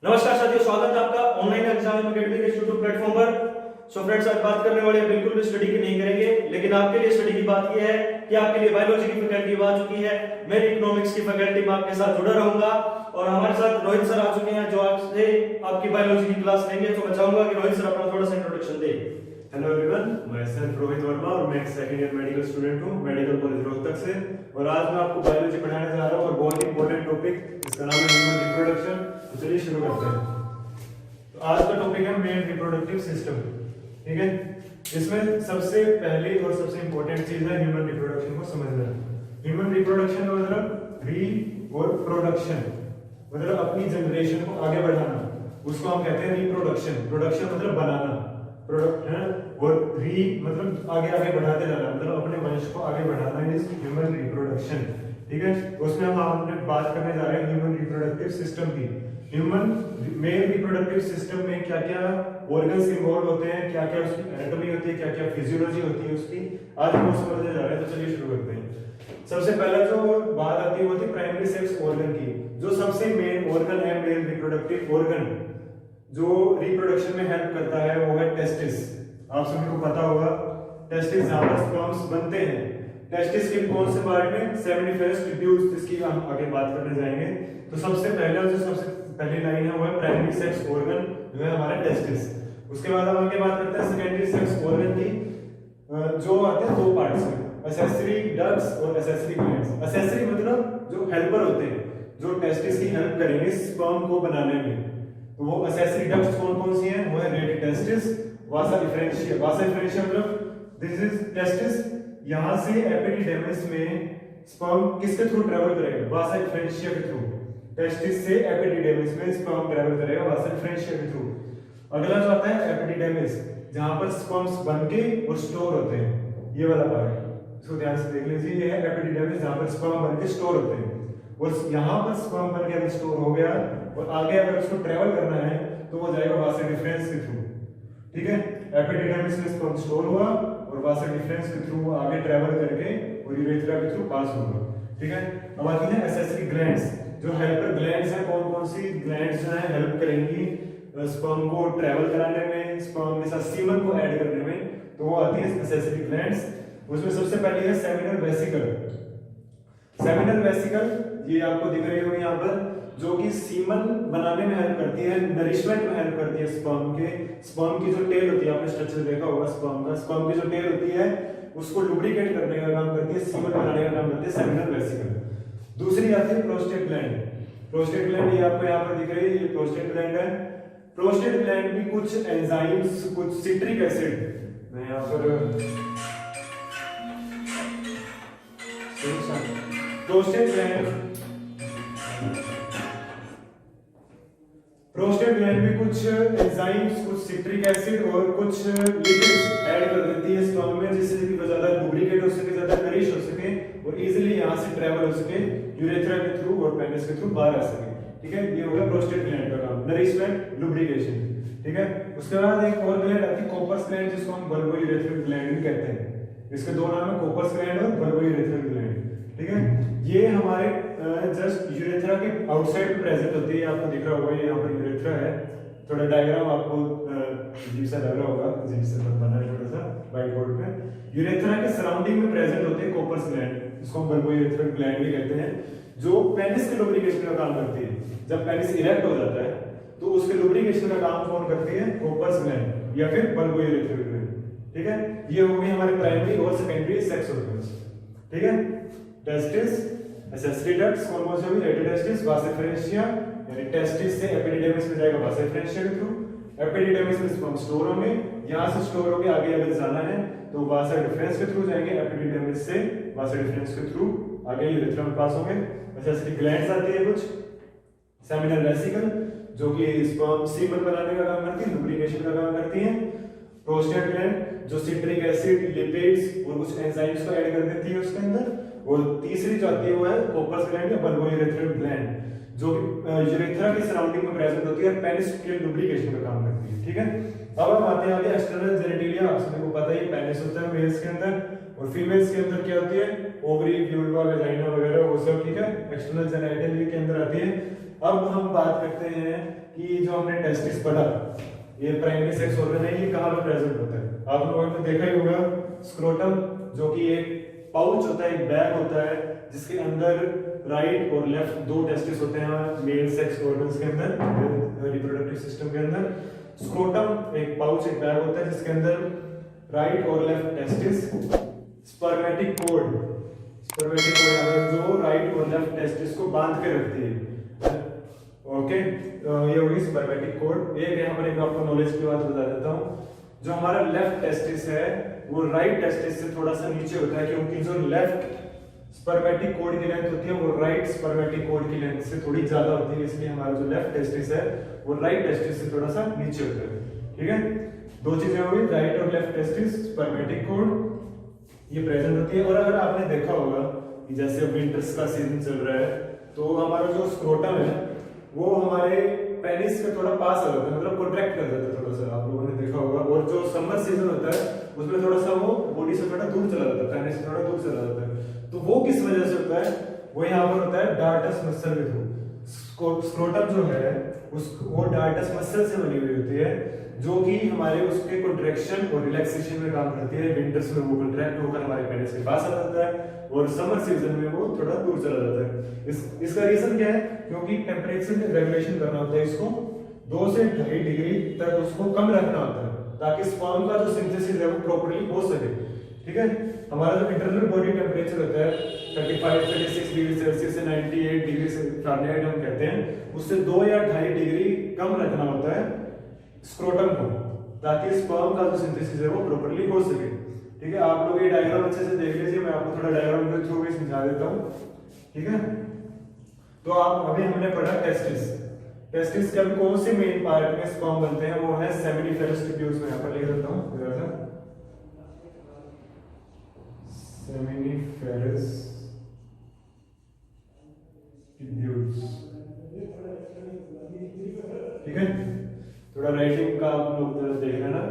नमस्कार साथियों, स्वागत है आपका ऑनलाइन एग्जाम अकेडमी के यूट्यूब प्लेटफॉर्म पर। सो फ्रेंड्स, आज बात करने वाले बिल्कुल भी स्टडी की नहीं करेंगे, लेकिन आपके लिए स्टडी की बात यह है कि आपके लिए बायोलॉजी की फैकल्टी आ चुकी है। मेरी इकोनॉमिक्स की फैकल्टी में आपके साथ जुड़ा रहूंगा और हमारे साथ रोहित सर आ चुके हैं जो आपसे आपकी बायोलॉजी की क्लास लेंगे। तो मैं चाहूंगा कि रोहित सर अपना थोड़ा सा इंट्रोडक्शन दे। हेलो एवरीवन, मैं सेल्फ रोहित वर्मा और मैं सेकंड ईयर मेडिकल स्टूडेंट हूँ मेडिकल कॉलेज रोहतक से। और आज मैं आपको बायोलॉजी पढ़ाने जा रहा हूँ और बहुत ही इंपॉर्टेंट टॉपिक, इसका नाम है ह्यूमन रिप्रोडक्शन। तो चलिए शुरू करते हैं। तो आज का टॉपिक है मेल रिप्रोडक्टिव सिस्टम। ठीक है, इसमें सबसे पहली और सबसे इंपॉर्टेंट चीज है ह्यूमन रिप्रोडक्शन को समझना। ह्यूमन रिप्रोडक्शन का मतलब री और प्रोडक्शन, मतलब अपनी जनरेशन को आगे बढ़ाना, उसको हम कहते हैं रिप्रोडक्शन। प्रोडक्शन मतलब बनाना, प्रोडक्ट है, और री मतलब आगे आगे बढ़ाते जाना, मतलब अपने वंश को आगे बढ़ाना इज ह्यूमन रिप्रोडक्शन। ठीक है, उसमें हम आपने बात करने जा रहे हैं ह्यूमन रिप्रोडक्टिव सिस्टम की। ह्यूमन मेल रिप्रोडक्टिव सिस्टम में क्या क्या ऑर्गन्स इन्वॉल्व होते हैं, क्या क्या उसकी एनाटॉमी होती है, क्या क्या फिजियोलॉजी होती है उसकी, आज हम समझने जा रहे हैं। तो चलिए शुरू करते हैं। सबसे पहला जो बात आती है वो थी प्राइमरी सेक्स ऑर्गन की। जो सबसे मेन ऑर्गन है मेल रिप्रोडक्टिव ऑर्गन जो रिप्रोडक्शन में हेल्प करता है वो है टेस्टिस। आप सभी को पता होगा टेस्टिस जहां पर स्पर्म्स बनते हैं। टेस्टिस के कौन से पार्ट में? सेमिनिफेरस ट्यूब्यूल्स, जिसकी हम आगे बात करने जाएंगे। तो सबसे पहली लाइन है वो है प्राइमरी सेक्स ऑर्गन जो है हमारा टेस्टिस। उसके बाद हम आगे बात करते हैं सेकेंडरी सेक्स ऑर्गन की, जो आते हैं दो पार्ट्स में, एसेसरी डक्ट्स और एसेसरी ग्लैंड्स। एसेसरी मतलब जो हेल्पर होते हैं, जो टेस्टिस की हेल्प करेंगे स्पर्म को बनाने में। तो वो एसेसरी डक्ट्स कौन कौन सी हैं? वो है रेडी टेस्टिस, वासा डिफरेंशिया। वासा डिफरेंशिया मतलब दिस इज टेस्टिस, यहां से एपिडिडर्मिस में स्पर्म किसके थ्रू ट्रेवल करेगा? वासा डिफरेंशिया के थ्रू। टेस्टिस से एपिडिडर्मिस में स्पर्म ट्रेवल करेगा वासा डिफरेंशिया के थ्रू। अगला जो आता है एपिडिडर्मिस, जहां पर स्पर्म्स बनके और स्टोर होते हैं, ये वाला पार्ट, इसको ध्यान से देख लीजिए। ये है एपिडिडर्मिस जहां पर स्पर्म बनके स्टोर होते हैं। और यहाँ पर स्पर्म बनके अगर स्टोर हो गया और आगे अगर उसको ट्रेवल करना है तो वो जाएगा वासा डिफरेंस के थ्रू। ठीक है, एपिडिडर्मिस में स्पर्म स्टोर हुआ और वासा डिफरेंस के थ्रू आगे ट्रेवल करके और यूरेथ्रा के थ्रू पास होगा। ठीक है, अब आती है एसेसरी ग्लैंड्स। जो हेल्पर ग्लैंड्स हैं, कौन कौन सी ग्लैंड्स जो हैं हेल्प करेंगी स्पर्म को ट्रेवल कराने में, स्पर्म के साथ सीमन को ऐड करने में, तो वो आती है एसेसरी ग्लैंड्स। उसमें सबसे पहली है सेमिनल वेसिकल। सेमिनल वेसिकल ये आपको दिख रही होगी यहाँ पर, जो कि सीमन बनाने में हेल्प करती है, नरिशमेंट में हेल्प करती है स्पर्म के। स्पर्म की जो टेल होती है, आपने स्ट्रक्चर देखा होगा स्पर्म का, स्पर्म की जो टेल होती है उसको लुब्रिकेट करने का काम करती है, सीमन बनाने का काम करती है सेमिनल वेसिकल। दूसरी आती है प्रोस्टेट ग्लैंड। प्रोस्टेट ग्लैंड ये आपको यहाँ पर दिख रही है, ये प्रोस्टेट ग्लैंड है। प्रोस्टेट ग्लैंड भी कुछ एंजाइम्स, कुछ सिट्रिक एसिड, मैं यहाँ पर प्रोस्टेट ग्लैंड में कुछ एंजाइम्स, कुछ सिट्रिक एसिड और कुछ लिपिड्स ऐड कर देती है स्पर्म में, जिससे कि वो ज्यादा लुब्रिकेट हो सके, ज्यादा नरिश हो सके और इजीली यहां से ट्रैवल हो सके यूरेथ्रा के थ्रू और पेनिस के थ्रू बाहर आ सके। ठीक है, ये हो गया प्रोस्टेट ग्लैंड का काम, नरिशमेंट, लुब्रिकेशन। ठीक है, उसके बाद एक और ग्लैंड आती है कॉपर्स ग्लैंड, जिसको हम बल्बो यूरेथ्रल ग्लैंड भी कहते हैं। इसके दो नाम है, कॉपर्स ग्लैंड और बल्बो यूरेथ्रल ग्लैंड। ठीक है, ये हमारे जस्ट यूरेथ्रा के आउटसाइड प्रेजेंट होती है। आपको दिख रहा होगा ये यहाँ पर यूरेथ्रा है। थोड़ा डायग्राम आपको अजीब सा लग रहा होगा, अजीब सा बना है थोड़ा सा व्हाइट बोर्ड पे। यूरेथ्रा के सराउंडिंग में प्रेजेंट होते हैं कॉपर्स ग्लैंड, इसको हम बल्बो यूरेथ्रल ग्लैंड भी कहते हैं, जो पेनिस के लुब्रिकेशन का काम करती है। जब पेनिस इरेक्ट हो जाता है तो उसके लुब्रिकेशन का काम कौन करती है? कॉपर्स ग्लैंड या फिर बल्बो यूरेथ्रल ग्लैंड। ठीक है, ये हो गई हमारे प्राइमरी और सेकेंडरी सेक्स ऑर्गन्स। ठीक है, टेस्टिस, एसेसरी डक्ट्स, कौन कौन से होंगे? रेडी टेस्टिस, वासा डिफरेंशिया, यानी टेस्टिस से एपिडिडर्मिस में जाएगा वासा डिफरेंशिया के थ्रू। एपिडिडर्मिस में स्पर्म स्टोर होंगे, यहां से स्टोर होके आगे अगर जाना है तो वासा डिफरेंस के थ्रू जाएंगे, एपिडिडर्मिस से वासा डिफरेंस के थ्रू आगे यूरेथ्रा में पास होंगे। एसेसरी ग्लैंड्स आती है कुछ, सेमिनल वेसिकल जो कि स्पर्म सीमन बनाने का काम करती है, लुब्रिकेशन का काम करती है। प्रोस्टेट ग्लैंड जो सिट्रिक एसिड, लिपिड्स और कुछ एंजाइम्स को ऐड कर देती है उसके अंदर। और तीसरी जो आती है वो है कॉपर्स ग्लैंड या बल्बो यूरेथ्रल ग्लैंड, जो यूरेथ्रा के सराउंडिंग में प्रेजेंट होती है और पेनिस के लुब्रिकेशन का काम करती है। ठीक है, अब हम आते हैं आगे एक्सटर्नल जेनिटलिया। आप सभी को पता है पेनिस होता है मेल्स के अंदर, और फीमेल्स के अंदर क्या होती है? ओवरी, व्यूल्वा, वेजाइना वगैरह वो सब। ठीक है, एक्सटर्नल जेनिटलिया के अंदर आती है। अब हम बात करते हैं कि जो हमने टेस्टिस पढ़ा, ये प्राइमरी सेक्स ऑर्गन है, ये कहाँ पे प्रेजेंट होता है? आप लोगों ने देखा ही होगा स्क्रोटम, जो कि एक पाउच होता है, एक बैग होता है जिसके अंदर राइट और लेफ्ट दो टेस्टिस होते हैं मेल सेक्स ऑर्गन्स के अंदर, रिप्रोडक्टिव सिस्टम के अंदर। स्क्रोटम एक पाउच, एक बैग होता है जिसके अंदर राइट और लेफ्ट टेस्टिस, स्पर्मेटिक कोड जो राइट और लेफ्ट टेस्टिस को बांध के रखती है। ओके, ये होगी स्पर्मेटिक कोड। एक यहाँ पर एक आपको नॉलेज की बात बता देता हूँ, जो हमारा लेफ्ट टेस्टिस है वो राइट टेस्टिस से थोड़ा सा नीचे होता है, क्योंकि जो लेफ्ट स्पर्मेटिक कोड की लेंथ होती है वो राइट स्पर्मेटिक कोड की लेंथ से थोड़ी ज्यादा होती है, इसलिए हमारा जो लेफ्ट टेस्टिस है वो राइट टेस्टिस से थोड़ा सा नीचे होता है। ठीक है, दो चीजें हो गई, राइट और लेफ्ट टेस्टिस, स्पर्मेटिक कोड, ये प्रेजेंट होती है। और अगर आपने देखा होगा कि जैसे विंटर्स का सीजन चल रहा है तो हमारा जो स्क्रोटम है वो हमारे पेनिस के थोड़ा पास आ जाता है, मतलब कॉन्ट्रैक्ट कर देता है थोड़ा सा, आप लोगों ने देखा होगा। और जो समर सीजन होता है उसमें थोड़ा सा वो बॉडी से थोड़ा दूर चला जाता है, पेनिस से थोड़ा दूर चला जाता है। तो वो किस वजह से होता है? वो यहाँ पर होता है डार्टस मसल के थ्रू। स्क्रोटम जो है वो डार्टस मसल से बनी हुई होती है, जो कि हमारे उसके कॉन्ट्रैक्शन और रिलैक्सेशन में काम करती है। विंटर्स में वो कॉन्ट्रैक्ट होकर हमारे पेनिस के पास आ जाता है और समर सीजन में वो थोड़ा दूर चला जाता है। इसका रीजन क्या है? क्योंकि टेम्परेचर रेगुलेशन करना होता है, इसको 2 से 2.5 डिग्री तक उसको कम रखना होता है ताकि स्पर्म का जो सिंथेसिस है वो प्रॉपर्ली हो सके। ठीक है, हमारा जो इंटरनल बॉडी टेम्परेचर होता है 35-36 डिग्री सेल्सियस से 98 डिग्री फ़ारेनहाइट हम कहते हैं, उससे 2 या 2.5 डिग्री कम रखना होता है स्क्रोटम को, ताकि स्पर्म का जो सिंथेसिस है वो प्रॉपर्ली हो सके। ठीक है, आप लोग ये डायग्राम अच्छे से देख लीजिए, मैं आपको थोड़ा डायग्राम के थ्रू भी समझा देता हूँ। ठीक है, तो आप अभी हमने पढ़ा टेस्टिस। टेस्टिस के अब कौन से मेन पार्ट में स्पर्म बनते हैं? वो है सेमिनिफेरस ट्यूब्यूल्स में, यहाँ पर लिख देता हूँ जरा सा, सेमिनिफेरस ट्यूब्यूल्स। ठीक है, थोड़ा राइटिंग का आप लोग देख लेना।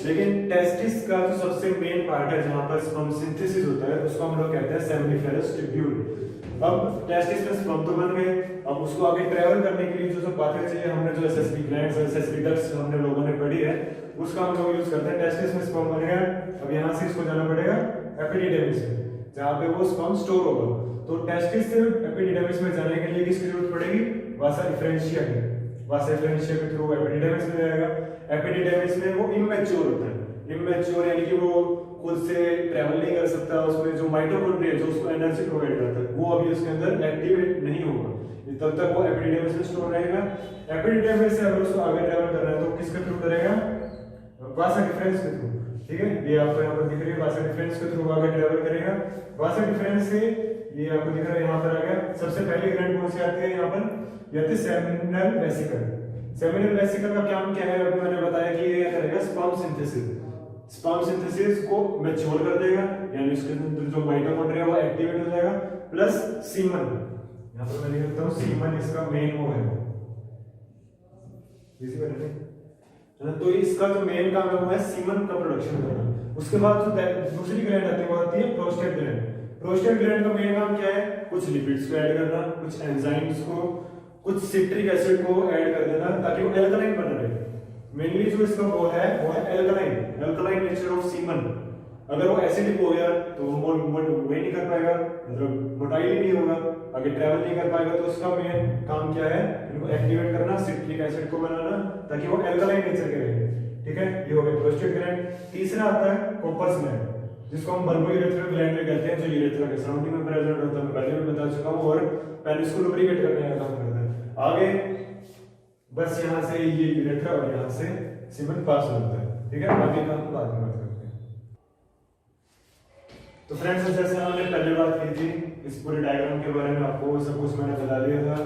लेकिन टेस्टिस का जो सबसे मेन पार्ट है जहां पर स्पर्म सिंथेसिस होता है उसको हम लोग कहते हैं सेमिनिफेरस ट्यूब्यूल। अब टेस्टिस में स्पर्म तो बन गए, अब उसको आगे ट्रेवल करने के लिए जो सब बातें चाहिए, हमने जो एसएसपी ग्लैंड्स, एसएसपी डक्ट्स हमने लोगों ने पढ़ी है, उसका हम लोग यूज करते हैं। टेस्टिस में स्पर्म बन गया, अब यहाँ से इसको जाना पड़ेगा एपिडिडर्मिस में, जहाँ पे वो स्पर्म स्टोर होगा। तो टेस्टिस से एपिडिडर्मिस में जाने के लिए किसकी जरूरत पड़ेगी? वासा डिफरेंशिया की। वासा डिफरेंशिया के थ्रू एपिडिडर्मिस में जाएगा। एपिडिडर्मिस में वो इमैच्योर होता है, इमैच्योर यानी कि वो खुद से ट्रैवल नहीं कर सकता, उसमें जो माइटोकॉन्ड्रिया जो उसको एनर्जी प्रोवाइड करता है वो अभी उसके अंदर एक्टिवेट नहीं होगा, तब तक वो एपिडिडर्मिस में स्टोर रहेगा। एपिडिडर्मिस से अगर उसको आगे ट्रैवल करना है तो किसके थ्रू करेगा? वासा डिफरेंस के थ्रू। ठीक है, ये आपको यहाँ पर दिख रही है, वासा डिफरेंस के थ्रू आगे ट्रैवल करेगा। वासा डिफरेंस से ये आपको दिख रहा है यहाँ पर आ गया। सबसे पहली ग्लैंड कौन सी आती है यहाँ पर? ये आती है सेमिनल वेसिकल। सेमिनल वेसिकल का काम क्या है? अभी मैंने बताया कि ये करेगा स्पर्म सिंथेसिस। स्पर्म सिंथेसिस को मैच्योर कर देगा, यानी उसके अंदर जो माइटोकॉन्ड्रिया वो एक्टिवेट हो जाएगा, प्लस सीमन, यहाँ पर मैं लिख देता हूँ सीमन इसका मेन वो है, इसी पर तो इसका जो मेन काम है वो है सीमन का प्रोडक्शन करना। उसके बाद जो दूसरी ग्लैंड आती है वो आती है प्रोस्टेट ग्लैंड। प्रोस्टेट ग्लैंड का मेन काम क्या है? कुछ लिपिड्स को ऐड करना, कुछ एंजाइम्स को, कुछ सिट्रिक एसिड को ऐड कर देना ताकि वो एल्कलाइन बना रहे। मेनली जो इसका वो है एल्कलाइन नेचर ऑफ सीमन। अगर वो एसिडिक हो गया तो वो वही नहीं कर पाएगा, मतलब मोटाइल नहीं होगा, आगे ट्रैवल नहीं कर पाएगा। तो उसका मेन काम क्या है? इनको एक्टिवेट करना, सिट्रिक एसिड को बनाना ताकि वो एल्कलाइन नेचर के रहे। ठीक है, ये हो गया प्रोस्टेट ग्लैंड। तीसरा आता है कोपर्स ग्लैंड, जिसको हम बल्बो यूरेथ्रल ग्लैंड भी कहते हैं, जो यूरेथ्रा के सराउंडिंग में प्रेजेंट होता है, मैं पहले भी बता चुका हूं, और पेनिस को लुब्रिकेट करने का काम करता है। आगे बस यहाँ से ये यूरेथ्रा और यहाँ से सीमन पास होता है। ठीक है, बाकी काम बाद में बात करते हैं। तो फ्रेंड्स, जैसे हमने पहले बात की थी इस पूरे डायग्राम के बारे में, आपको सब कुछ मैंने बता दिया था।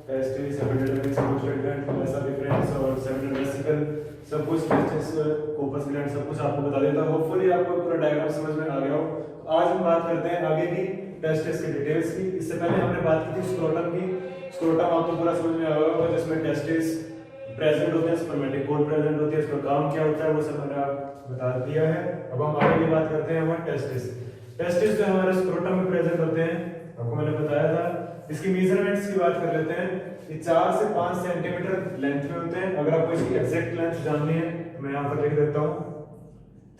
टेस्टिस, एपिडिडर्मिस, प्रोस्टेट ग्लैंड, वासा डिफरेंस और सेमिनल वेसिकल, सब कुछ, टेस्टिस, कोपस ग्लैंड, सब कुछ आपको बता देता हूं। होपफुली आपको पूरा डायग्राम समझ में आ गया हो। आज हम बात करते हैं आगे की टेस्टिस की डिटेल्स की। इससे पहले हमने बात की थी स्क्रोटम की। स्क्रोटम आपको पूरा समझ में आ गया होगा, जिसमें टेस्टिस प्रेजेंट होते हैं, स्पर्मेटिक कोड प्रेजेंट होती है, इसका काम क्या होता है वो सब मैंने बता दिया है। अब हम आगे की बात करते हैं, वो टेस्टिस। टेस्टिस जो हमारे स्क्रोटम में प्रेजेंट होते हैं, आपको मैंने बताया था इसकी मेजरमेंट्स की बात कर लेते हैं। ये 4 से 5 सेंटीमीटर लेंथ में होते हैं। अगर आपको इसकी एग्जैक्ट लेंथ जाननी है मैं यहाँ पर लिख देता हूँ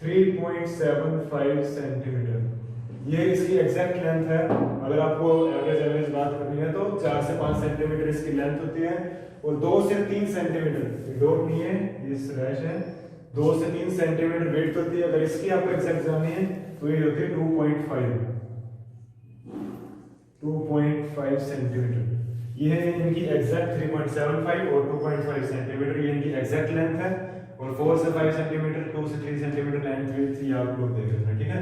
3.75 सेंटीमीटर, ये इसकी एग्जैक्ट लेंथ है। अगर आपको एवरेज बात करनी है तो 4 से 5 सेंटीमीटर इसकी लेंथ होती है और 2 से 3 सेंटीमीटर, डॉट नहीं है ये स्लैश है, 2 से 3 सेंटीमीटर वेट होती है। अगर इसकी आपको एग्जैक्ट जाननी है तो ये होती है 2.5 सेंटीमीटर। ये है इनकी एग्जैक्ट 3.75 और 2.5 सेंटीमीटर, ये इनकी एग्जैक्ट लेंथ है। और 4 से 5 सेंटीमीटर, 2 से 3 सेंटीमीटर लेंथ विड्थ ये आप लोग देख लेना, ठीक है।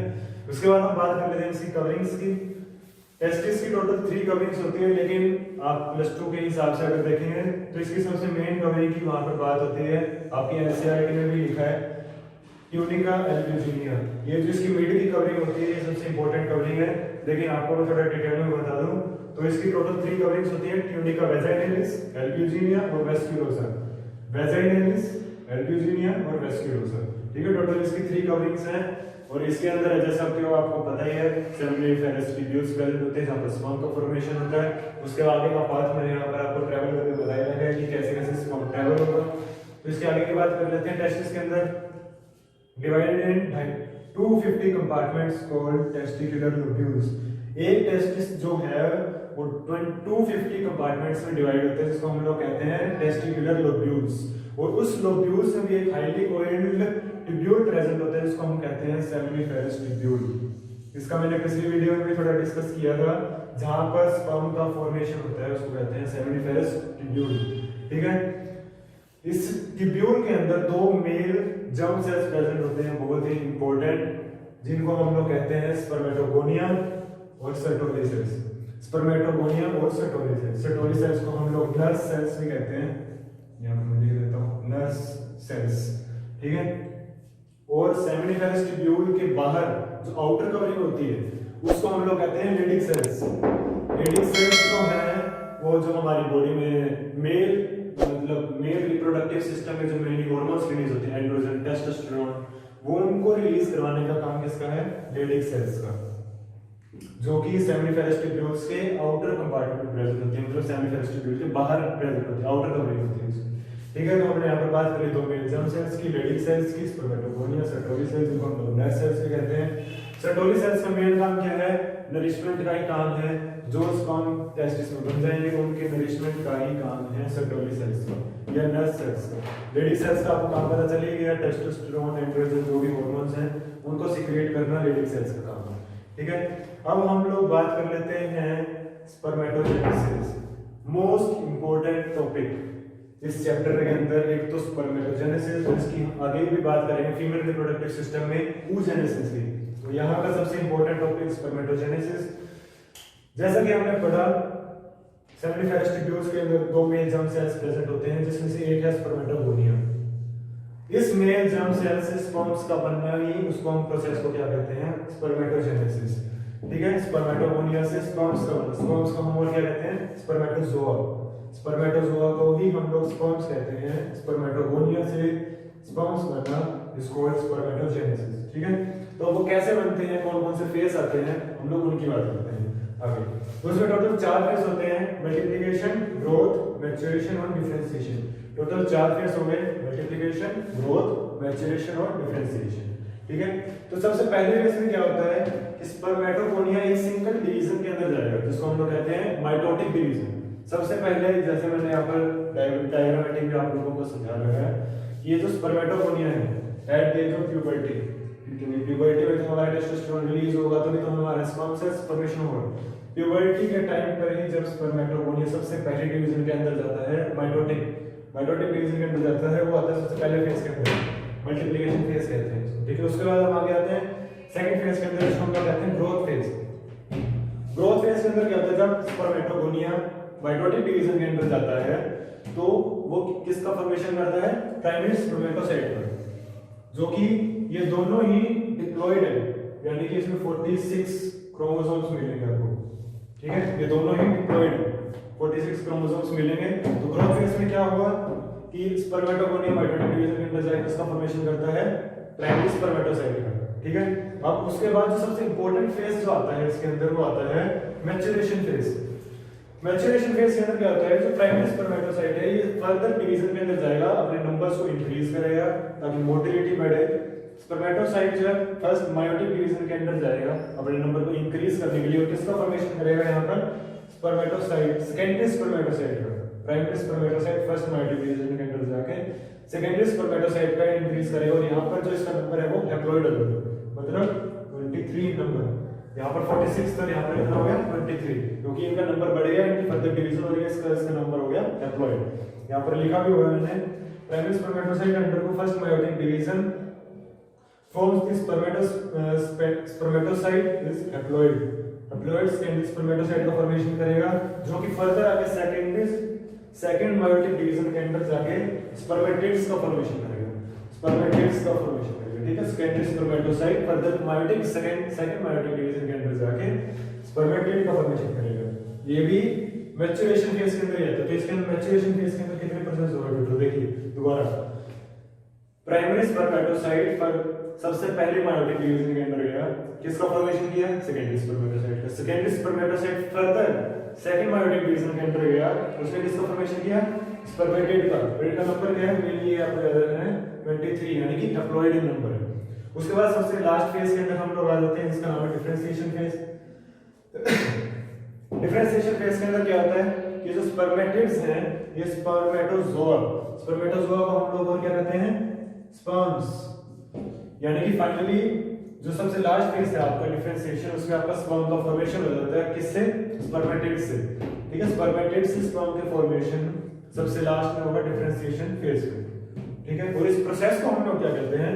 उसके बाद हम बात कर लेते हैं इसकी कवरिंग्स की। टेस्टिस की टोटल 3 कवरिंग्स होती है, लेकिन आप +2 के हिसाब से अगर देखेंगे तो इसकी सबसे मेन कवरिंग की वहां पर बात होती है, आपकी एनसीईआरटी में भी लिखा है ट्यूनिका एल्ब्यूजिनिया। ये जो इसकी मिड की कवरिंग होती है ये सबसे इंपॉर्टेंट कवरिंग है, लेकिन आपको मैं थोड़ा डिटेल में बता दूं तो इसकी टोटल 3 कवरिंग्स होती है ट्यूनिका वेजाइनलिस, एल्ब्यूजिनिया और वेस्क्यूलोसा। वेजाइनलिस, एल्ब्यूजिनिया और वेस्क्यूलोसा, ठीक है। टोटल इसकी 3 कवरिंग्स हैं और इसके अंदर जैसा आपको पता ही है सेमिनिफेरस ट्यूब्यूल्स प्रेजेंट होते हैं जहां पर स्पर्म का फॉर्मेशन होता है। उसके आगे का पाथ मैंने यहाँ पर आपको ट्रैवल करके बताया है कि कैसे कैसे स्पर्म ट्रैवल होगा। तो इसके आगे की बात कर लेते हैं। टेस्टिस के अंदर divided in 250 compartments called testicular lobules. एक टेस्टिस जो है वो 250 कंपार्टमेंट्स में डिवाइड होते हैं, जिसको हम लोग कहते हैं टेस्टिकुलर लोब्यूल्स। और उस लोब्यूल्स में भी एक हाईली कोइल्ड ट्यूब्यूल प्रेजेंट होता है जिसको हम कहते हैं सेमिनिफेरस ट्यूब्यूल। इसका मैंने पिछली वीडियो में भी थोड़ा डिस्कस किया था, जहां पर स्पर्म का फॉर्मेशन होता है उसको कहते हैं सेमिनिफेरस ट्यूब्यूल, ठीक है। इस ट्यूब्यूल के अंदर 2 मेल जर्म सेल्स प्रेजेंट होते हैं, बहुत ही इंपॉर्टेंट, जिनको हम लोग कहते हैं स्पर्मेटोगोनिया और सर्टोली सेल्स। स्पर्मेटोगोनिया और सर्टोली सेल्स। सर्टोली सेल्स को हम लोग नर्स सेल्स भी कहते हैं, यहाँ पर मैं लिख देता हूँ नर्स सेल्स, ठीक है। और सेमिनिफेरस ट्यूब्यूल के बाहर जो आउटर कवरिंग होती है उसको हम लोग कहते हैं लेडिक सेल्स। लेडिक सेल्स जो है वो जो हमारी बॉडी में मेल रिप्रोडक्टिव सिस्टम में जो मेनली हार्मोन्स रिलीज होते हैं, एंड्रोजन, टेस्टोस्टेरोन, वो उनको रिलीज करवाने का काम किसका है? लेडिक सेल्स का, जो कि सेमिनिफेरस ट्यूब्यूल्स के आउटर कंपार्टमेंट में प्रेजेंट होती है, मतलब सेमिनिफेरस ट्यूब्यूल के बाहर प्रेजेंट होती है, आउटर कवरिंग होती है, ठीक है। तो हमने यहाँ पर बात करी 2 मेल जर्म सेल्स की, लेडिक सेल्स की, स्पर्मेटोगोनिया, सर्टोली सेल्स, जिनको हम लोग नर्स सेल्स भी कहते हैं। सर्टोली सेल्स का मेन काम क्या है? नरिशमेंट का ही काम है। जो स्पर्म टेस्टिस में बन जाएंगे उनके नरिशमेंट का ही काम है सर्टोली सेल्स का या नर्स सेल्स का। लेडिक सेल्स का आपको काम पता चल ही गया, टेस्टोस्टेरोन, एंड्रोजन जो भी हार्मोन्स हैं उनको सीक्रेट करना लेडिक सेल्स का काम है, ठीक है। अब हम लोग बात कर लेते हैं स्पर्मेटोजेनेसिस, मोस्ट इंपॉर्टेंट टॉपिक इस चैप्टर के अंदर। एक तो स्पर्मेटोजेनेसिस, जिसकी हम आगे भी बात करेंगे फीमेल रिप्रोडक्टिव सिस्टम में oogenesis की। तो यहाँ का सबसे इंपॉर्टेंट टॉपिक स्पर्मेटोजेनेसिस। जैसा कि हमने पढ़ा सेमिनिफेरस ट्यूब्यूल्स के अंदर 2 मेल जर्म सेल्स प्रेजेंट होते हैं, जिसमें से एक है स्पर्मेटोगोनिया। इस मेल जर्म सेल से स्पर्म्स का बनना ही उसको हम प्रोसेस को क्या कहते हैं? स्पर्मेटोजेनेसिस, ठीक है। स्पर्मेटोगोनिया से स्पर्म्स का बनना, स्पर्म्स को हम और क्या कहते हैं? स्पर्मेटोजोआ। स्पर्मेटोजोआ को ही हम लोग स्पर्म्स कहते हैं। स्पर्मेटोगोनिया से स्पर्म्स बनना इज कॉल्ड स्पर्मेटोजेनेसिस, ठीक है। तो वो कैसे बनते हैं, कौन कौन से फेज आते हैं, हम लोग उनकी बात करते हैं आगे। तो उसमें टोटल 4 फेज होते हैं, मल्टीप्लिकेशन, ग्रोथ, मैच्योरेशन और डिफरेंशिएशन। टोटल 4 फेज हो गए, मल्टीप्लिकेशन, ग्रोथ, मैच्योरेशन और डिफरेंशिएशन, ठीक है। तो सबसे पहले फेज में क्या होता है कि स्पर्मेटोगोनिया एक सिंगल डिवीजन के अंदर जाएगा, जिसको हम लोग कहते हैं माइटोटिक डिवीजन। सबसे पहले जैसे मैंने यहाँ पर डायग्रामेटिक में आप लोगों को समझा रखा है, ये जो स्पर्मेटोगोनिया है at the age of puberty, puberty में तो हमारा टेस्टोस्टेरोन रिलीज होगा तभी तो हमारा स्पर्म सेल्स फॉर्मेशन होगा। प्यूबर्टी के टाइम पर ही जब स्पर्मेटोगोनिया सबसे पहले डिवीजन के अंदर जाता है, माइटोटिक डिवीजन के अंदर जाता है, वो आता है सबसे पहले फेज के अंदर, मल्टीप्लिकेशन फेज कहते हैं, ठीक है। उसके बाद हम आगे आते हैं सेकंड फेज के अंदर, जिसको हम कहते हैं ग्रोथ फेज। ग्रोथ फेज के अंदर क्या होता है? जब स्पर्मेटोगोनिया माइटोटिक डिवीजन के अंदर जाता है तो वो किसका फॉर्मेशन करता है? प्राइमरी स्पर्मेटोसाइट का, जो कि ये दोनों ही डिप्लॉयड है, यानी कि इसमें 46 क्रोमोसोम्स मिलेंगे आपको, ठीक है। ये दोनों ही डिप्लॉयड है, 46 क्रोमोसोम्स मिलेंगे। तो ग्रोथ फेज में क्या होगा कि स्पर्मेटोगोनिया माइटोटिक डिवीजन के अंदर जाकर इसका फॉर्मेशन करता है प्राइमरी स्पर्मेटोसाइट का, ठीक है। अब उसके बाद जो सबसे इंपॉर्टेंट फेज जो आता है इसके अंदर वो आता है मैच्योरेशन फेज। मैच्योरेशन फेज के अंदर क्या होता है, जो प्राइमरी स्पर्मेटोसाइट है ये फर्दर डिवीजन के अंदर जाएगा, अपने नंबर्स को इंक्रीज करेगा ताकि मोटिलिटी बढ़े। स्पर्मेटोसाइट जो है फर्स्ट मायोटिक डिवीजन के अंदर जाएगा अपने नंबर को इंक्रीज करने के लिए, और किसका फॉर्मेशन करेगा यहाँ पर, स्पर्मेटोसाइट, सेकेंडरी स्पर्मेटोसाइट का। Primary spermatocyte first meiotic division के अंदर जाके सेकेंडरी स्पर्मेटोसाइट का इंक्रीज करेगा, और यहाँ पर जो इसका नंबर है वो हैप्लॉइड होगा, मतलब 23 नंबर। यहाँ पर 46 तो यहाँ पर कितना हो गया 23, क्योंकि इनका नंबर बढ़ गया, इनकी फर्दर डिवीजन हो रही है, इसका नंबर हो गया हैप्लॉइड। यहाँ पर लिखा भी हुआ है मैंने, primary spermatocyte undergo first meiotic division forms the spermatocyte is haploid. Haploid secondary spermatocyte का फॉर्मेशन करेगा, जो कि फर्दर आगे सेकंड मायोटिक डिवीजन के अंदर जाके स्पर्मेटिड्स का फॉर्मेशन करेगा, स्पर्मेटिड्स का फॉर्मेशन करेगा, ठीक है। Secondary spermatocyte further meiotic second meiotic division के अंदर जाके स्पर्मेटिड का फॉर्मेशन करेगा। ये भी मैच्योरेशन फेज के अंदर ही आता है। तो इसके अंदर मैच्योरेशन फेज के अंदर कितने प्रोसेस हो रहे हैं, देखिए दोबारा। प्राइमरी स्पर्मेटोसाइट पर सबसे पहले मायोटिक डिवीजन के अंदर गया, किसका फॉर्मेशन किया, सेकेंडरी स्पर्मेटोसाइट का। Secondary spermatocyte further second meiotic division के अंदर गया, उसने किसका फॉर्मेशन किया, स्पर्मेटिड का। और इनका नंबर क्या है, मेनली आपको याद रखना है 23, यानी कि हैप्लॉइड नंबर है। उसके बाद सबसे लास्ट फेज के अंदर हम लोग आ जाते हैं, जिसका नाम है डिफरेंशिएशन फेज। डिफरेंशिएशन फेज के अंदर क्या होता है कि जो स्पर्मेटिड्स हैं ये स्पर्मेटोजोआ को हम लोग और क्या कहते हैं, स्पर्म्स, यानी कि फाइनली जो सबसे लास्ट फेज है आपका डिफरेंशिएशन, उसमें आपका स्पर्म का फॉर्मेशन हो जाता है, किससे, स्पर्मेटिड से, ठीक है। स्पर्मेटिड से स्पर्म के फॉर्मेशन सबसे लास्ट में होगा डिफरेंशिएशन फेज में, ठीक है। और इस प्रोसेस को हम लोग क्या कहते हैं,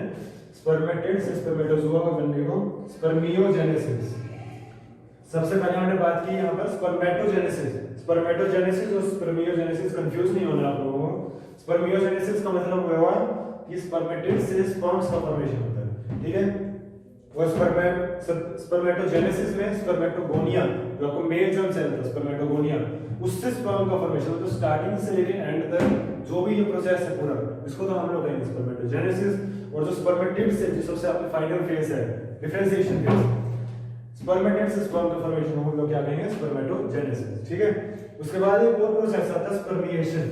स्पर्मेटिड से स्पर्मेटोजोआ का बनने को स्पर्मियोजेनेसिस। सबसे पहले हमने बात की यहाँ पर स्पर्मेटोजेनेसिस और स्पर्मियोजेनेसिस, कंफ्यूज नहीं होना आप लोगों को। स्पर्मियोजेनेसिस का मतलब हुआ कि स्पर्मेटिड से स्पर्म्स का फॉर्मेशन होता है, ठीक है। और स्पर्मेटोजेनेसिस में स्पर्मेटोगोनिया, जो आपको मेल जर्म सेल था स्पर्मेटोगोनिया, उससे स्पर्म का फॉर्मेशन। तो स्टार्टिंग से लेके एंड तक जो भी ये प्रोसेस है पूरा, इसको तो हम लोग कहेंगे स्पर्मेटोजेनेसिस। और जो स्पर्मेटिड से जो सबसे आपका फाइनल फेज है डिफरेंशिएशन फेज, स्पर्मेटिड से स्पर्म का फॉर्मेशन हम लोग क्या कहेंगे, स्पर्मेटोजेनेसिस, ठीक है। उसके बाद एक और प्रोसेस आता है स्पर्मिएशन,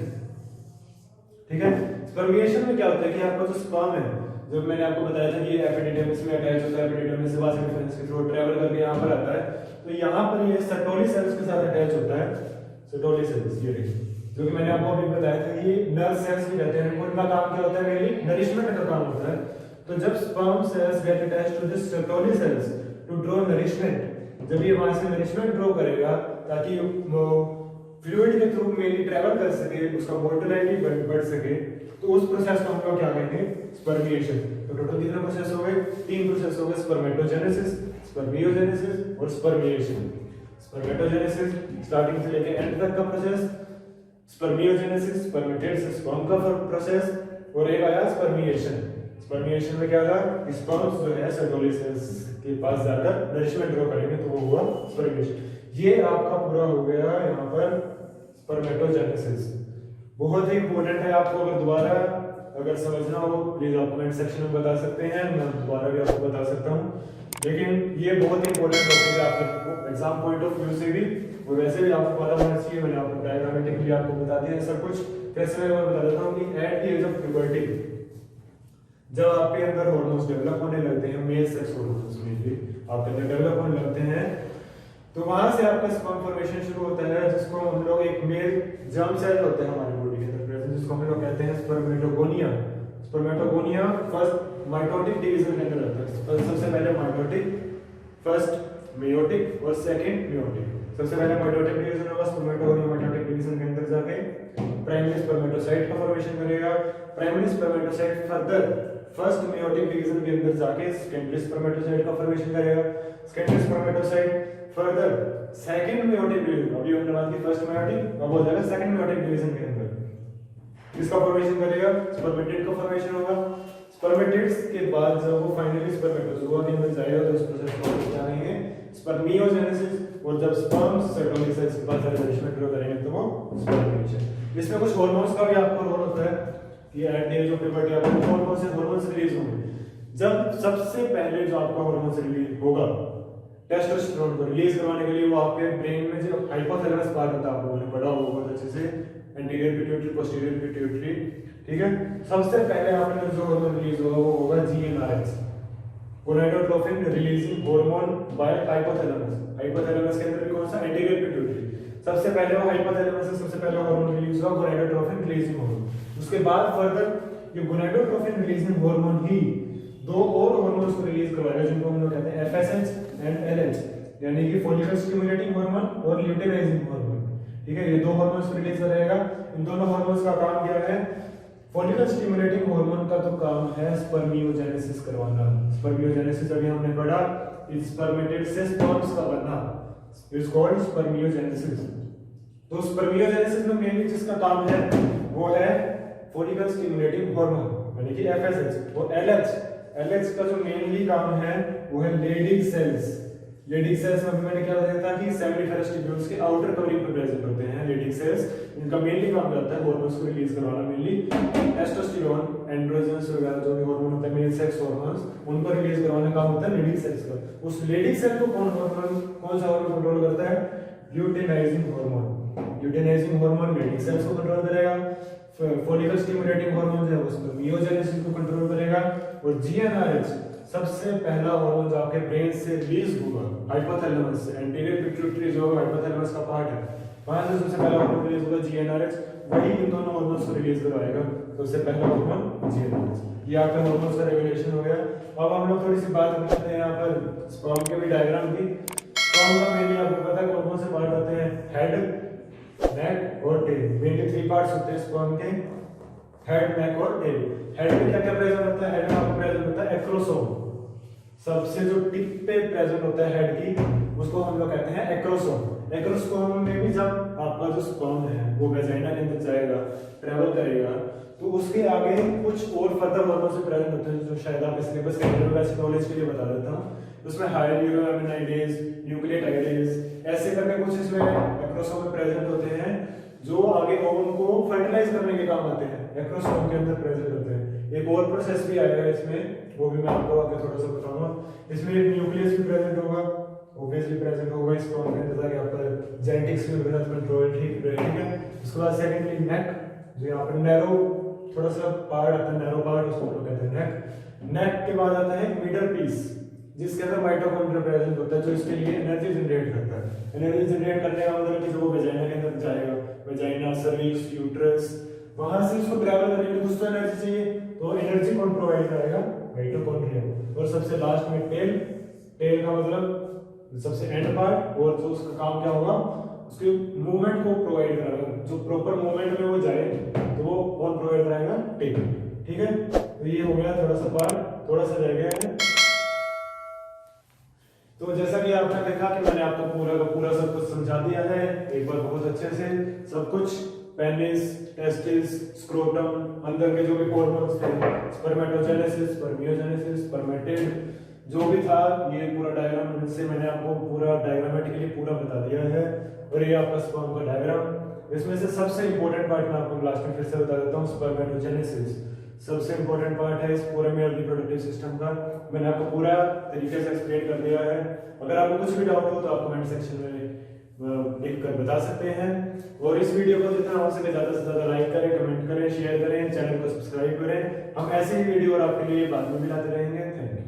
ठीक है। स्पर्मिएशन में क्या होता है कि आपका जो स्पर्म है, जब मैंने आपको बताया था कि एपिडिडर्मिस में अटैच होता है, एपिडिडर्मिस से वास डिफरेंस के थ्रू ट्रैवल करके यहाँ पर आता है, तो यहाँ पर ये सर्टोली सेल्स के साथ अटैच होता है। सर्टोली सेल्स ये देखिए, जो कि मैंने आपको अभी बताया था, ये नर्व सेल्स भी कहते हैं, उनका काम क्या होता है, मेनली नरिशमेंट का काम होता है। तो जब sperm cells get attached to this Sertoli cells to draw nourishment, जब ये वहां से नरिशमेंट ड्रॉ करेगा ताकि फ्लूइड के थ्रू मेनली ट्रैवल कर सके, उसका मोटिलिटी बढ़ सके, तो उस प्रोसेस को हम लोग क्या कहेंगे, स्पर्मिएशन। तो टोटल कितने प्रोसेस हो गए, 3 प्रोसेस हो गए, स्पर्मेटोजेनेसिस, स्पर्मियोजेनेसिस और स्पर्मिएशन। स्पर्मेटोजेनेसिस स्टार्टिंग से लेकर एंड तक का प्रोसेस, स्पर्मियोजेनेसिस स्पर्मेटिड से स्पर्म का प्रोसेस, और एक आया स्पर्मिएशन। स्पर्मिएशन में क्या था, स्पर्म्स जो है सर्टोली सेल्स के पास जाकर नरिशमेंट ड्रॉ करेंगे, तो वो हुआ स्पर्मिएशन। ये आपका पूरा हो गया यहाँ पर स्पर्मेटोजेनेसिस। बहुत ही इंपॉर्टेंट है, आपको अगर दोबारा अगर समझना हो प्लीज आप कमेंट सेक्शन में बता सकते हैं, मैं दोबारा भी आपको बता सकता हूँ। लेकिन ये बहुत ही इंपॉर्टेंट टॉपिक है आपके एग्जाम पॉइंट ऑफ व्यू से भी, और वैसे भी आपको पता होना चाहिए। मैंने आपको डायग्रामेटिकली आपको बता दिया सब कुछ। कैसे मैं बता देता हूँ कि at the age of puberty, जब आपके अंदर हार्मोन्स डेवलप होने लगते हैं, मेल सेक्स हार्मोन्स मेनली आपके अंदर डेवलप होने लगते हैं, तो वहां से आपका स्पर्म फॉर्मेशन शुरू होता है, जिसको हम लोग एक मेल जर्म सेल होता है हमारी बॉडी के अंदर प्रेजेंट, जिसको हम लोग कहते हैं spermatogonia. Spermatogonia first mitotic division के अंदर आता है। सबसे पहले माइटोटिक, फर्स्ट मेयोटिक और सेकंड मेयोटिक। सबसे पहले माइटोटिक डिवीजन होगा, स्पर्मेटोगोनिया माइटोटिक डिवीजन के अंदर जाके प्राइमरी स्पर्मेटोसाइट का फॉर्मेशन करेगा। Primary spermatocyte further first meiotic division के अंदर जाके सेकेंडरी स्पर्मेटोसाइट का फॉर्मेशन करेगा। Secondary spermatocyte further second meiotic division, अभी हमने बात की फर्स्ट मेयोटिक, अब हो जाएगा सेकंड मेयोटिक डिवीजन के अंदर किसका फॉर्मेशन करेगा, स्पर्मेटिड का फॉर्मेशन होगा। स्पर्मेटिड्स के बाद जब वो फाइनली स्पर्मेटोजोआ के अंदर जाएगा, तो उस प्रोसेस को हम क्या कहेंगे, स्पर्मियोजेनेसिस। और जब स्पर्म्स सर्टोली सेल्स के पास नरिशमेंट ड्रॉ करेंगे, तो वो स्पर्मिएशन। इसमें कुछ हार्मोन्स का भी आपको रोल होता है कि at the age of puberty आपको हार्मोन्स रिलीज होंगे। जब सबसे पहले जो आपका हार्मोन्स रिलीज होगा, टेस्टोस्टेरोन को रिलीज करवाने के लिए वो आपके ब्रेन में जो हाइपोथैलेमस पार्ट होता है, आप लोगों ने पढ़ा होगा बहुत अच्छे से, एंटीरियर पिट्यूटरी, पोस्टीरियर पिट्यूटरी, ठीक है। सबसे पहले आपने जो हार्मोन रिलीज होगा वो होगा GnRH, gonadotropin releasing hormone by hypothalamus. Hypothalamus के अंदर भी कौन सा, एंटीरियर पिट्यूटरी। सबसे पहले वो हाइपोथैलेमस से सबसे पहले हार्मोन रिलीज हुआ, गोनाडोट्रोपिन रिलीजिंग हार्मोन। उसके बाद फर्दर ये गोनाडोट्रोपिन रिलीजिंग हार्मोन ही दो और हार्मोन्स को रिलीज करवाएगा जिनको हम लोग कहते हैं FSH एंड LH, यानी कि फॉलिकल स्टिमुलेटिंग हार्मोन और ल्यूटेनाइजिंग हार्मोन, ठीक है। ये दो हार्मोन्स को रिलीज करेगा। इन दोनों हार्मोन्स का काम क्या है, फॉलिकल स्टिमुलेटिंग हार्मोन का तो काम है स्पर्मियोजेनेसिस करवाना। स्पर्मियोजेनेसिस अभी हमने पढ़ा, स्पर्मेटेड से स्पर्म्स का बनना इज कॉल्ड स्पर्मियोजेनेसिस। तो स्पर्मियोजेनेसिस में मेनली जिसका काम है वो है फॉलिकल स्टिमुलेटिंग हार्मोन यानी कि FSH, और LH का जो मेनली काम है वो है लेडिंग सेल्स। लेडिंग सेल्स में मैंने क्या बताया था कि सेमिनिफेरस ट्यूब्यूल्स के आउटर कवरिंग पर प्रेजेंट होते हैं लेडिंग सेल्स। इनका मेनली काम होता है हार्मोन्स को रिलीज करवाना, मेनली टेस्टोस्टेरोन, एंड्रोजन्स वगैरह जो भी हार्मोन होते हैं, मेल सेक्स हार्मोन्स, उनको रिलीज करवाने का काम होता है लेडिंग सेल्स का। उस लेडिंग सेल को कौन सा हार्मोन कंट्रोल करता है, luteinizing hormone. Luteinizing hormone leydig cells को कंट्रोल करेगा, फॉलिकल स्टिमुलेटिंग हार्मोन जो है वो स्पर्मियोजेनेसिस को कंट्रोल करेगा, और GnRH सबसे पहला हार्मोन जो आपके ब्रेन से रिलीज होगा हाइपोथैलेमस से, एंटीरियर पिट्यूटरी जो हाइपोथैलेमस का पार्ट है, वहां से सबसे पहला हार्मोन रिलीज होगा GnRH, वही इन दोनों हार्मोन्स को रिलीज करवाएगा। सबसे पहला हार्मोन GnRH। ये आपका हार्मोन्स का रेगुलेशन हो गया। अब हम लोग थोड़ी सी बात करते हैं यहाँ पर स्पर्म के भी डायग्राम की। स्पर्म का मेनली आपको पता है कौन से पार्ट होते हैं, हेड, नेक और टेल। मेनली 3 पार्ट्स होते हैं स्पर्म के, हेड, नेक और टेल। हेड में क्या क्या प्रेजेंट होता है, हेड में आपको प्रेजेंट होता है एक्रोसोम। सबसे जो टिप पे प्रेजेंट होता है हेड की, उसको हम लोग कहते हैं एक्रोसोम। एक्रोसोम में भी जब आपका जो स्पर्म है वो वेजाइना के अंदर जाएगा, ट्रेवल करेगा, तो उसके आगे कुछ और फर्दर हार्मोन्स से प्रेजेंट होते हैं जो शायद आप सिलेबस के अंदर वैसे नॉलेज के लिए बता देता हूँ। उसमें हाइड्रोएमिनाइडेज, न्यूक्लियोटाइडेज, ऐसे करके कुछ इसमें एक्रोसोम में प्रेजेंट होते हैं जो आगे ओवम को फर्टिलाइज करने के काम आते हैं, एक्रोसोम के अंदर प्रेजेंट होते हैं। एक और प्रोसेस भी आएगा इसमें, वो भी मैं आपको आगे थोड़ा सा बताऊंगा। इसमें एक न्यूक्लियस भी प्रेजेंट होगा, ऑब्वियसली प्रेजेंट होगा स्पर्म के अंदर, ताकि आपका जेनेटिक्स में भी कंट्रोल ठीक रहे, ठीक है। उसके बाद सेकेंडली नेक, जो यहाँ पर नैरो थोड़ा सा पार्ट आता है, नैरो पार्ट, उसको हम लोग कहते हैं नेक। नेक के बाद आता है मिडल पीस, जिसके अंदर माइटोकॉन्ड्रिया प्रेजेंट होता है, जो इसके लिए एनर्जी जनरेट करता है। एनर्जी जनरेट करने का मतलब कि जो वो वेजाइना के अंदर जाएगा, वेजाइना, सर्विक्स, यूट्रस, वहां से उसको ट्रैवल करने के लिए कुछ तो एनर्जी चाहिए, तो एनर्जी कौन प्रोवाइड करेगा, माइटोकॉन्ड्रिया। और सबसे लास्ट में टेल। टेल का मतलब सबसे एंड पार्ट, और जो उसका काम क्या होगा, उसके मूवमेंट को प्रोवाइड कराएगा, जो प्रॉपर मूवमेंट में वो जाए तो वो कौन प्रोवाइड कराएगा, टेल, ठीक है। तो ये हो गया थोड़ा सा पार्ट, थोड़ा सा रह गया है। तो जैसा कि आपने देखा कि मैंने आपको पूरा का पूरा सब कुछ समझा दिया है एक बार बहुत अच्छे से, सब कुछ, पेनिस, टेस्टिस, स्क्रोटम, अंदर के जो भी हार्मोन्स थे, स्पर्मेटोजेनेसिस, स्पर्मियोजेनेसिस, स्पर्मेटेड, जो भी था, ये पूरा डायग्राम से मैंने आपको पूरा डायग्रामेटिकली पूरा बता दिया है। और ये आपका स्पर्म का डायग्राम। इसमें से सबसे इंपॉर्टेंट पार्ट मैं आपको लास्ट में फिर से बता देता हूँ, स्पर्मेटोजेनेसिस सबसे इंपॉर्टेंट पार्ट है इस पूरे मेल रिप्रोडक्टिव सिस्टम का। मैंने आपको पूरा तरीके से एक्सप्लेन कर दिया है। अगर आपको कुछ भी डाउट हो तो आप कमेंट सेक्शन में लिख कर बता सकते हैं। और इस वीडियो को जितना हो सके ज़्यादा से ज़्यादा लाइक करें, कमेंट करें, शेयर करें, चैनल को सब्सक्राइब करें। हम ऐसे ही वीडियो और आपके लिए बाद में भी लाते रहेंगे। Thank you.